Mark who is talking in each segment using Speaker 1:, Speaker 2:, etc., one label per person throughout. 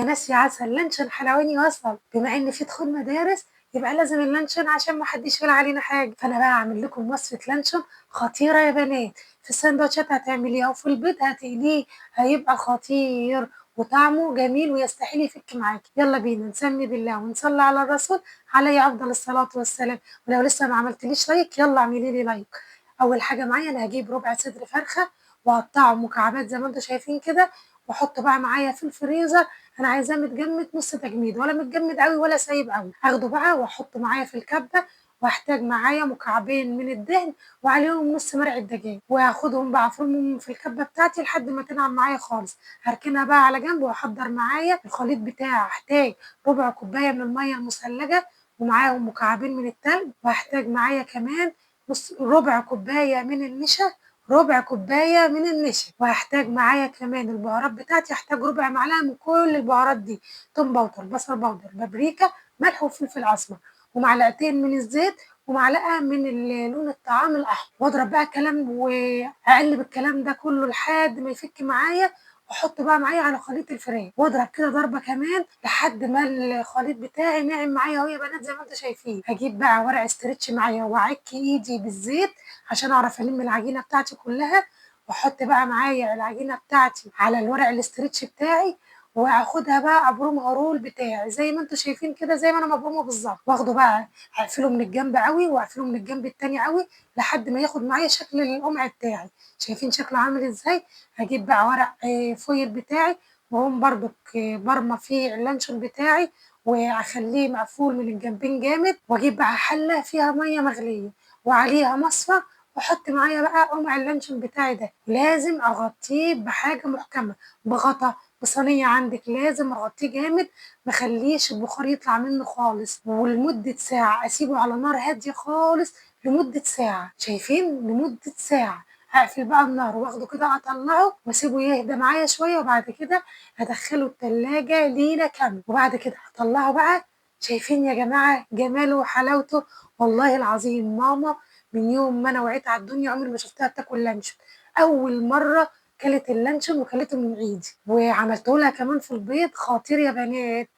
Speaker 1: ناس يا عسل لانشون حلواني وصل. بما ان في دخول مدارس يبقى لازم اللانشون عشان ما حدش يقول علينا حاجه. فانا بقى هعمل لكم وصفه لانشون خطيره يا بنات. في السندوتشات هتعمليها وفي البيض هتقليه، هيبقى خطير وطعمه جميل ويستحيل يفك معاكي. يلا بينا نسمي بالله ونصلي على الرسول عليه افضل الصلاه والسلام. ولو لسه ما عملتليش لايك يلا اعملي لي لايك. اول حاجه معايا انا هجيب ربع صدر فرخه واقطعه مكعبات زي ما انتم شايفين كده، واحطه بقى معايا في الفريزر. انا عايزاه متجمد نص تجميد، ولا متجمد قوي ولا سايب قوي. هاخده بقى واحطه معايا في الكبه، واحتاج معايا مكعبين من الدهن وعليهم نص مرق الدجاج، وهاخدهم بقى افرمهم في الكبه بتاعتي لحد ما تنعم معايا خالص. هركنها بقى على جنب واحضر معايا الخليط بتاعي. هحتاج ربع كوبايه من الميه المثلجه ومعاهم مكعبين من التلج، وهحتاج معايا كمان نص ربع كوبايه من النشا، ربع كوبايه من النشا. وهحتاج معايا كمان البهارات بتاعتي، هحتاج ربع معلقه من كل البهارات دي: توم باودر، بصل باودر، بابريكا، ملح وفلفل اسمر، ومعلقتين من الزيت، ومعلقه من لون الطعام الاحمر. واضرب بقى الكلام واقلب الكلام ده كله لحد ما يفك معايا، واحطه بقى معايا على خليط الفراخ، واضرب كده ضربه كمان لحد ما الخليط بتاعي ناعم معايا اهو يا بنات زي ما انتم شايفين. هجيب بقى ورق استرتش معايا واعك ايدي بالزيت عشان اعرف الم العجينه بتاعتي كلها، واحط بقى معايا العجينه بتاعتي على الورق الاسترتش بتاعي، واخدها بقى ابرمها رول بتاعي زي ما انتم شايفين كده زي ما انا مبرومه بالظبط. واخده بقى هقفله من الجنب قوي واقفله من الجنب التاني قوي لحد ما ياخد معايا شكل القمع بتاعي. شايفين شكله عامل ازاي؟ هجيب بقى ورق فويل بتاعي واقوم برضك برمى فيه اللانشون بتاعي واخليه مقفول من الجنبين جامد، واجيب بقى حله فيها ميه مغليه وعليها مصفى، واحط معايا بقى قمع اللانشون بتاعي ده. لازم اغطيه بحاجه محكمه، بغطا، بصينيه عندك لازم اغطيه جامد، مخليش البخار يطلع منه خالص. ولمده ساعه اسيبه على نار هاديه خالص لمده ساعه. شايفين؟ لمده ساعه. هقفل بقى النار واخده كده اطلعه واسيبه يهدى معايا شويه، وبعد كده هدخله التلاجة ليلة كاملة، وبعد كده هطلعه بقى. شايفين يا جماعة جماله وحلاوته؟ والله العظيم ماما من يوم ما انا وعيت على الدنيا عمري ما شفتها بتاكل لانشون. اول مرة كلت اللانشون وكلته من ايدي، وعملته لها كمان في البيض خطير يا بنات.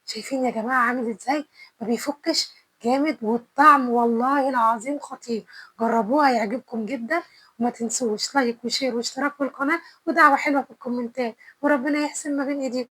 Speaker 1: شايفين يا جماعة عامل ازاي؟ ما بيفكش جامد، والطعم والله العظيم خطير. جربوها هيعجبكم جدا. وما تنسوش لايك وشير واشتراك في القناة ودعوة حلوة في الكومنتات، وربنا يحسن ما بين ايديكم.